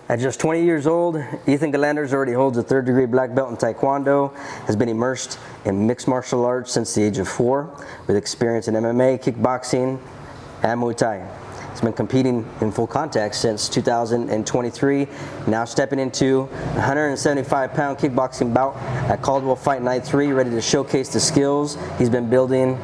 At just 20 years old, Ethan Gillanders already holds a third-degree black belt in Taekwondo, has been immersed in mixed martial arts since the age of 4, with experience in MMA, kickboxing, and Muay Thai. He's been competing in full contact since 2023, now stepping into a 175-pound kickboxing bout at Caldwell Fight Night 3, ready to showcase the skills he's been building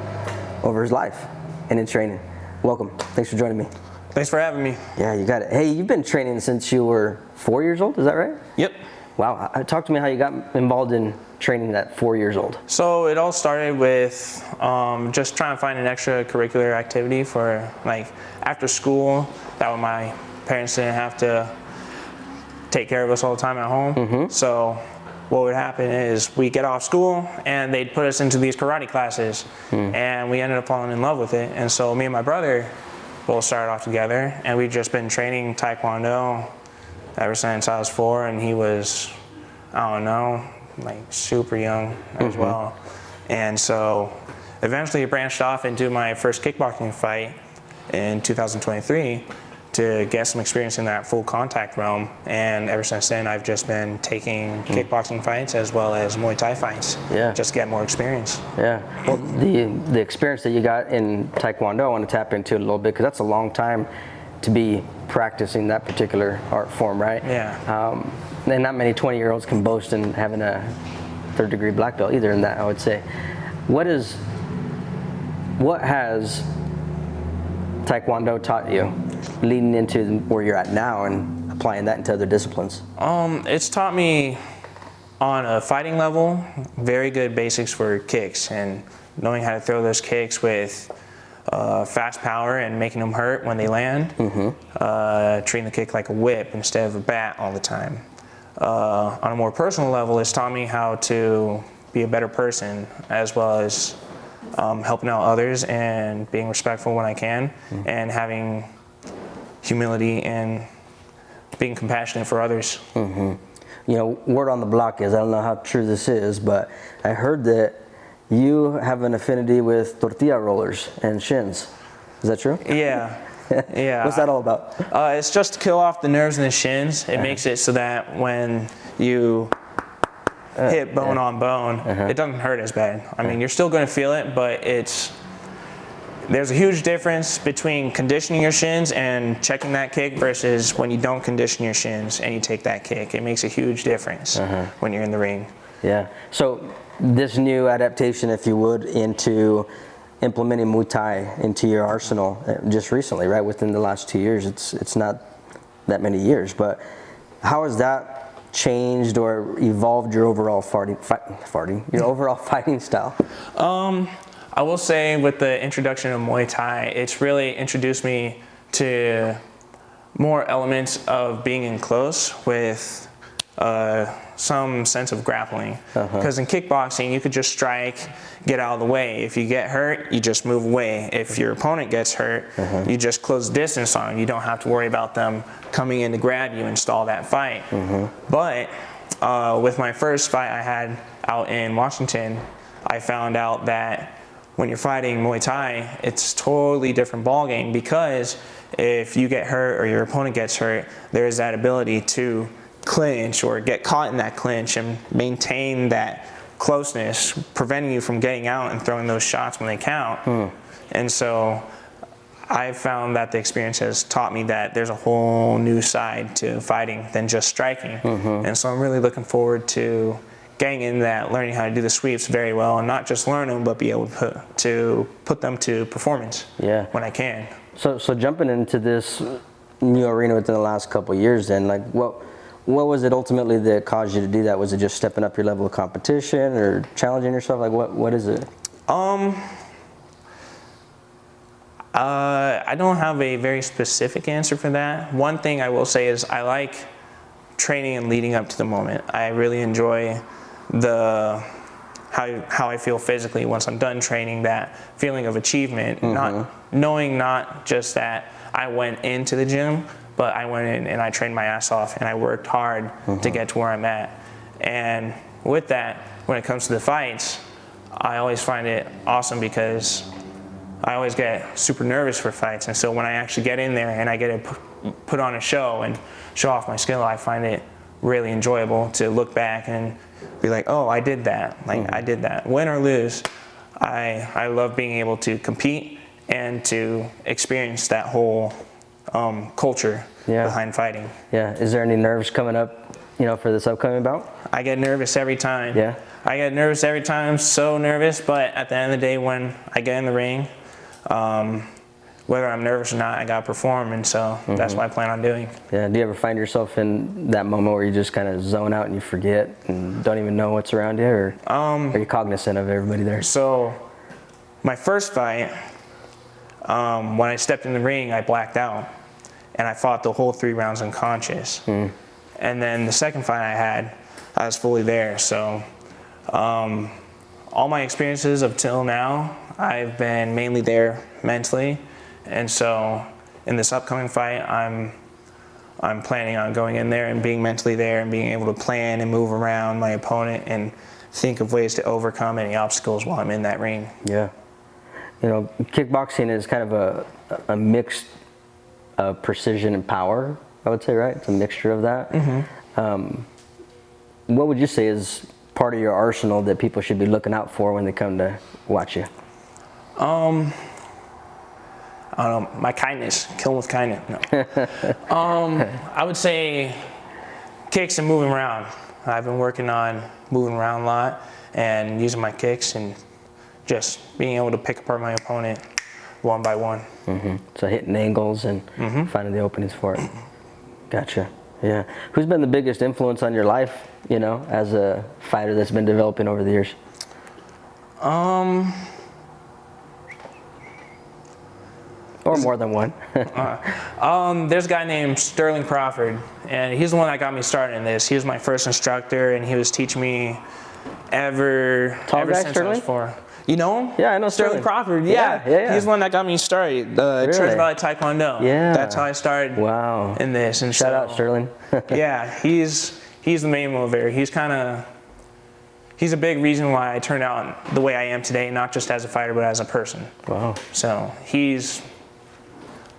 over his life and in training. Welcome. Thanks for joining me. Thanks for having me. Yeah, you got it. Hey, you've been training since you were 4 years old, is that right? Yep. Wow. Talk to me how you got involved in training at 4 years old. So it all started with just trying to find an extracurricular activity for like after school. That way my parents didn't have to take care of us all the time at home. So what would happen is we get off school and they'd put us into these karate classes and we ended up falling in love with it. And so me and my brother both started off together, and we've just been training Taekwondo ever since I was 4, and he was, I don't know, like super young as well. And so eventually it branched off into my first kickboxing fight in 2023 to get some experience in that full contact realm. And ever since then, I've just been taking kickboxing fights as well as Muay Thai fights, just to get more experience. Yeah, well, the experience that you got in Taekwondo, I want to tap into it a little bit, because that's a long time to be practicing that particular art form, right? Yeah. And not many 20-year-olds can boast in having a third-degree black belt either in that, I would say. What has Taekwondo taught you leading into where you're at now and applying that into other disciplines? It's taught me on a fighting level very good basics for kicks and knowing how to throw those kicks with fast power and making them hurt when they land. Treating the kick like a whip instead of a bat all the time. On a more personal level, it's taught me how to be a better person, as well as helping out others and being respectful when I can, and having humility and being compassionate for others. You know, word on the block is, I don't know how true this is, but I heard that you have an affinity with tortilla rollers and shins. Is that true? Yeah. Yeah. What's that all about? It's just to kill off the nerves in the shins. It makes it so that when you hit bone on bone, it doesn't hurt as bad. I mean, you're still going to feel it, but there's a huge difference between conditioning your shins and checking that kick versus when you don't condition your shins and you take that kick. It makes a huge difference when you're in the ring. Yeah. So this new adaptation, if you would, into implementing Muay Thai into your arsenal just recently, right? Within the last 2 years, it's not that many years, but how has that changed or evolved your overall overall fighting style? I will say with the introduction of Muay Thai, it's really introduced me to more elements of being in close with some sense of grappling. Because in kickboxing, you could just strike, get out of the way. If you get hurt, you just move away. If your opponent gets hurt, you just close the distance on them. You don't have to worry about them coming in to grab you and stall that fight. But with my first fight I had out in Washington, I found out that when you're fighting Muay Thai, it's a totally different ballgame, because if you get hurt or your opponent gets hurt, there is that ability to clinch or get caught in that clinch and maintain that closeness, preventing you from getting out and throwing those shots when they count. And so I found that the experience has taught me that there's a whole new side to fighting than just striking. And so I'm really looking forward to getting in that, learning how to do the sweeps very well, and not just learn them, but be able to put them to performance when I can. So jumping into this new arena within the last couple of years, then, like, what was it ultimately that caused you to do that? Was it just stepping up your level of competition or challenging yourself? Like, what is it? I don't have a very specific answer for that. One thing I will say is I like training and leading up to the moment. I really enjoy how I feel physically once I'm done training, that feeling of achievement, not just that I went into the gym, but I went in and I trained my ass off and I worked hard to get to where I'm at. And with that, when it comes to the fights, I always find it awesome because I always get super nervous for fights. And so when I actually get in there and I get to put on a show and show off my skill, I find it really enjoyable to look back and be like, oh, I did that. Like, I did that. Win or lose, I love being able to compete and to experience that whole culture behind fighting. Yeah. Is there any nerves coming up, for this upcoming bout? I get nervous every time. Yeah. I get nervous every time, so nervous, but at the end of the day, when I get in the ring, whether I'm nervous or not, I gotta perform, and so that's what I plan on doing. Yeah. Do you ever find yourself in that moment where you just kind of zone out and you forget and don't even know what's around you, or are you cognizant of everybody there? So, my first fight, when I stepped in the ring, I blacked out, and I fought the whole 3 rounds unconscious. And then the second fight I had, I was fully there. So, all my experiences up till now, I've been mainly there mentally. And so in this upcoming fight, I'm planning on going in there and being mentally there and being able to plan and move around my opponent and think of ways to overcome any obstacles while I'm in that ring. Yeah. Kickboxing is kind of a mix of precision and power, I would say, right? It's a mixture of that. What would you say is part of your arsenal that people should be looking out for when they come to watch you? I don't know, my kindness, kill them with kindness. No. I would say kicks and moving around. I've been working on moving around a lot and using my kicks and just being able to pick apart my opponent one by one. So hitting angles and finding the openings for it. Gotcha. Yeah. Who's been the biggest influence on your life, as a fighter that's been developing over the years? Or more than one. There's a guy named Sterling Crawford, and he's the one that got me started in this. He was my first instructor, and he was teaching me ever since I was 4. You know him? Yeah, I know Sterling Crawford. Yeah. He's the one that got me started. Really? Church Valley Taekwondo. Yeah. That's how I started. Wow. In this. And Shout out Sterling. Yeah, he's the main motivator. He's a big reason why I turned out the way I am today, not just as a fighter, but as a person. Wow. So he's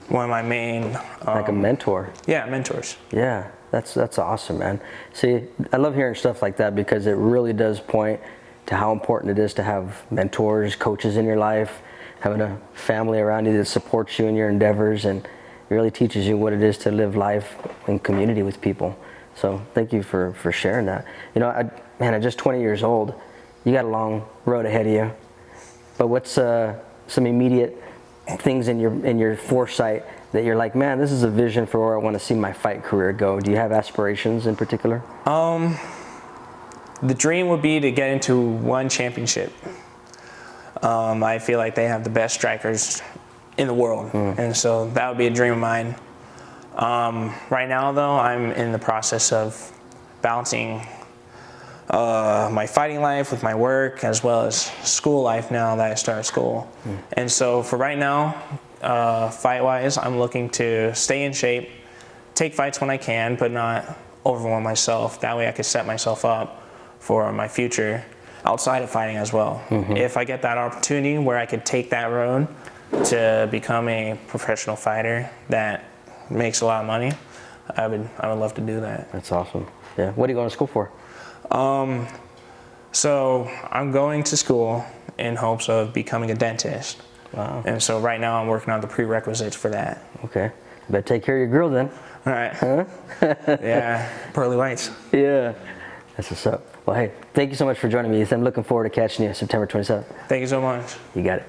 one of my main like a mentor. Yeah, mentors. Yeah, that's awesome, man. See, I love hearing stuff like that because it really does point to how important it is to have mentors, coaches in your life, having a family around you that supports you in your endeavors, and it really teaches you what it is to live life in community with people. So thank you for sharing that. At just 20 years old, you got a long road ahead of you. But what's some immediate things in your foresight that you're like, man, this is a vision for where I want to see my fight career go? Do you have aspirations in particular? The dream would be to get into one championship. I feel like they have the best strikers in the world, and so that would be a dream of mine. Right now, though, I'm in the process of balancing my fighting life with my work, as well as school life now that I started school. And so for right now, fight-wise, I'm looking to stay in shape, take fights when I can, but not overwhelm myself. That way I could set myself up for my future outside of fighting as well. If I get that opportunity where I could take that road to become a professional fighter that makes a lot of money, I would love to do that. That's awesome. Yeah. What are you going to school for? So I'm going to school in hopes of becoming a dentist. Wow. And so right now I'm working on the prerequisites for that. Okay. You better take care of your girl then. All right. Huh? Yeah. Pearly whites. Yeah. That's what's up. Well, hey, thank you so much for joining me, Ethan. I'm looking forward to catching you September 27th. Thank you so much. You got it.